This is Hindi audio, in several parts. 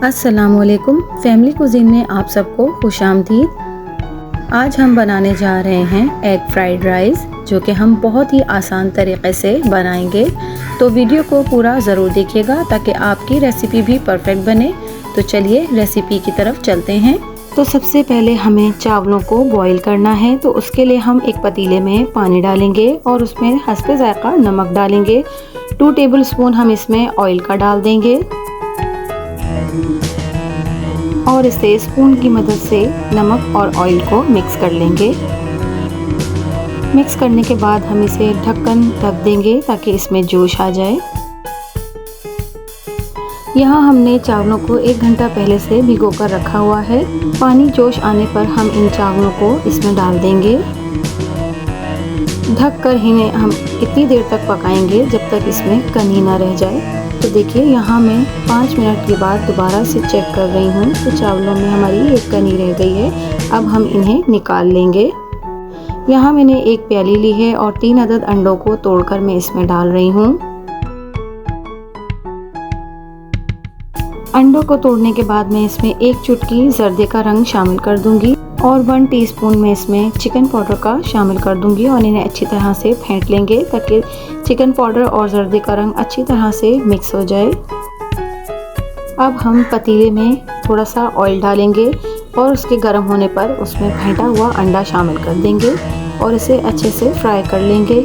अस्सलामुअलैकुम। फैमिली कुज़ीन में आप सबको खुशामदीद। आज हम बनाने जा रहे हैं एग फ्राइड राइस, जो कि हम बहुत ही आसान तरीक़े से बनाएंगे। तो वीडियो को पूरा ज़रूर देखिएगा ताकि आपकी रेसिपी भी परफेक्ट बने। तो चलिए रेसिपी की तरफ चलते हैं। तो सबसे पहले हमें चावलों को बॉईल करना है। तो उसके लिए हम एक पतीले में पानी डालेंगे और उसमें हस्बे ज़ायक़ा नमक डालेंगे। 2 टेबल स्पून हम इसमें ऑयल का डाल देंगे और इसे स्पून की मदद से नमक और ऑयल को मिक्स कर लेंगे। मिक्स करने के बाद हम इसे ढक्कन रख देंगे ताकि इसमें जोश आ जाए। यहाँ हमने चावलों को 1 घंटा पहले से भिगो कर रखा हुआ है। पानी जोश आने पर हम इन चावलों को इसमें डाल देंगे। ढक कर इन्हें हम इतनी देर तक पकाएंगे जब तक इसमें कनी ना रह जाए। तो देखिए यहाँ मैं 5 मिनट के बाद दोबारा से चेक कर रही हूँ तो चावलों में हमारी एक कनी रह गई है। अब हम इन्हें निकाल लेंगे। यहाँ मैंने एक प्याली ली है और 3 अदद अंडों को तोड़कर मैं इसमें डाल रही हूँ। अंडों को तोड़ने के बाद मैं इसमें 1 चुटकी जर्दे का रंग शामिल कर दूंगी और 1 टीस्पून में इसमें चिकन पाउडर का शामिल कर दूंगी और इन्हें अच्छी तरह से फेंट लेंगे ताकि चिकन पाउडर और जर्दे का रंग अच्छी तरह से मिक्स हो जाए। अब हम पतीले में थोड़ा सा ऑयल डालेंगे और उसके गर्म होने पर उसमें फेंटा हुआ अंडा शामिल कर देंगे और इसे अच्छे से फ्राई कर लेंगे।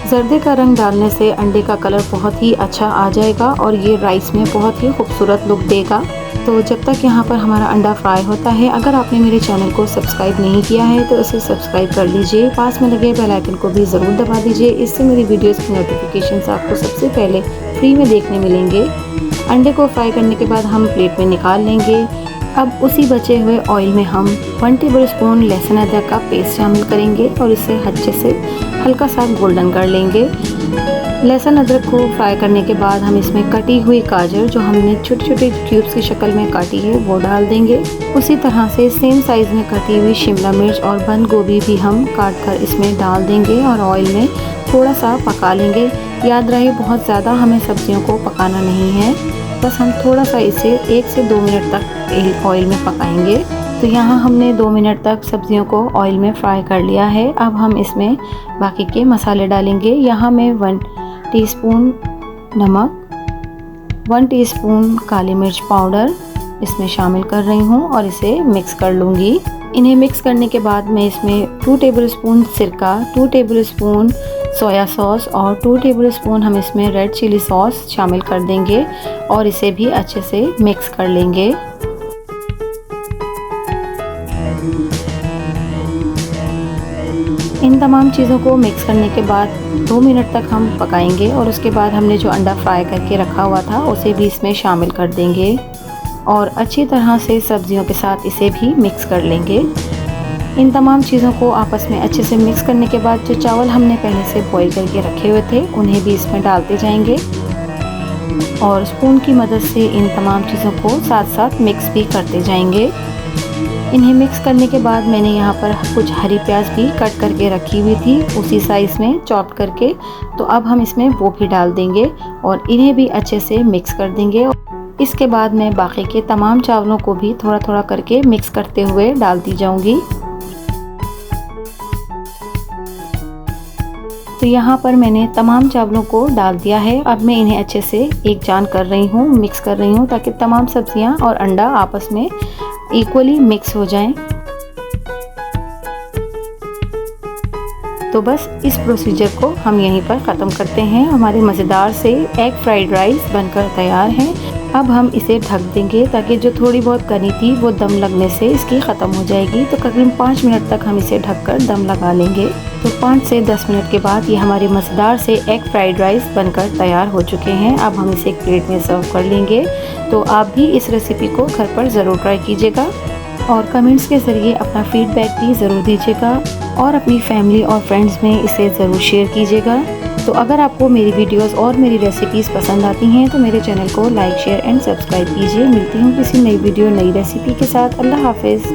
जर्दे का रंग डालने से अंडे का कलर बहुत ही अच्छा आ जाएगा और ये राइस में बहुत ही खूबसूरत लुक देगा। तो जब तक यहाँ पर हमारा अंडा फ्राई होता है, अगर आपने मेरे चैनल को सब्सक्राइब नहीं किया है तो उसे सब्सक्राइब कर लीजिए। पास में लगे बेल आइकन को भी ज़रूर दबा दीजिए। इससे मेरी वीडियोस की नोटिफिकेशंस आपको सबसे पहले फ्री में देखने मिलेंगे। अंडे को फ्राई करने के बाद हम प्लेट में निकाल लेंगे। अब उसी बचे हुए ऑयल में हम 1 टेबल स्पून लहसुन अदरक का पेस्ट शामिल करेंगे और इसे अच्छे से हल्का सा गोल्डन कर लेंगे। लहसुन अदरक को फ्राई करने के बाद हम इसमें कटी हुई गाजर, जो हमने छोटे छोटे क्यूब्स की शक्ल में काटी है, वो डाल देंगे। उसी तरह से सेम साइज़ में कटी हुई शिमला मिर्च और बंद गोभी भी हम काट कर इसमें डाल देंगे और ऑयल में थोड़ा सा पका लेंगे। याद रहे बहुत ज़्यादा हमें सब्जियों को पकाना नहीं है, बस हम थोड़ा सा इसे 1 से 2 मिनट तक ऑयल में पकाएंगे। तो यहाँ हमने 2 मिनट तक सब्जियों को ऑयल में फ्राई कर लिया है। अब हम इसमें बाकी के मसाले डालेंगे। यहाँ मैं 1 टीस्पून नमक, 1 टीस्पून काली मिर्च पाउडर इसमें शामिल कर रही हूँ और इसे मिक्स कर लूँगी। इन्हें मिक्स करने के बाद मैं इसमें 2 टेबल स्पून सिरका, 2 टेबल स्पून सोया सॉस और 2 टेबल स्पून हम इसमें रेड चिली सॉस शामिल कर देंगे और इसे भी अच्छे से मिक्स कर लेंगे। इन तमाम चीज़ों को मिक्स करने के बाद 2 मिनट तक हम पकाएंगे और उसके बाद हमने जो अंडा फ्राई करके रखा हुआ था उसे भी इसमें शामिल कर देंगे और अच्छी तरह से सब्जियों के साथ इसे भी मिक्स कर लेंगे। इन तमाम चीज़ों को आपस में अच्छे से मिक्स करने के बाद जो चावल हमने पहले से बॉईल करके रखे हुए थे उन्हें भी इसमें डालते जाएंगे और स्पून की मदद से इन तमाम चीज़ों को साथ साथ मिक्स भी करते जाएंगे। इन्हें मिक्स करने के बाद मैंने यहाँ पर कुछ हरी प्याज भी कट करके रखी हुई थी, उसी साइज़ में चॉप करके। तो अब हम इसमें वो भी डाल देंगे और इन्हें भी अच्छे से मिक्स कर देंगे। इसके बाद मैं बाकी के तमाम चावलों को भी थोड़ा थोड़ा करके मिक्स करते हुए डालती जाऊंगी। तो यहाँ पर मैंने तमाम चावलों को डाल दिया है। अब मैं इन्हें अच्छे से एक जान कर रही हूँ, मिक्स कर रही हूँ ताकि तमाम सब्जियाँ और अंडा आपस में इक्वली मिक्स हो जाएं। तो बस इस प्रोसीजर को हम यहीं पर ख़त्म करते हैं। हमारे मज़ेदार से एग फ्राइड राइस बनकर तैयार है। अब हम इसे ढक देंगे ताकि जो थोड़ी बहुत कनी थी वो दम लगने से इसकी ख़त्म हो जाएगी। तो करीबन 5 मिनट तक हम इसे ढककर दम लगा लेंगे। तो 5 से 10 मिनट के बाद ये हमारे मज़ेदार से एग फ्राइड राइस बनकर तैयार हो चुके हैं। अब हम इसे एक प्लेट में सर्व कर लेंगे। तो आप भी इस रेसिपी को घर पर ज़रूर ट्राई कीजिएगा और कमेंट्स के ज़रिए अपना फीडबैक भी ज़रूर दीजिएगा और अपनी फैमिली और फ्रेंड्स में इसे ज़रूर शेयर कीजिएगा। तो अगर आपको मेरी वीडियोस और मेरी रेसिपीज़ पसंद आती हैं तो मेरे चैनल को लाइक, शेयर एंड सब्सक्राइब कीजिए। मिलती हूँ किसी नई वीडियो, नई रेसिपी के साथ। अल्लाह हाफ़िज़।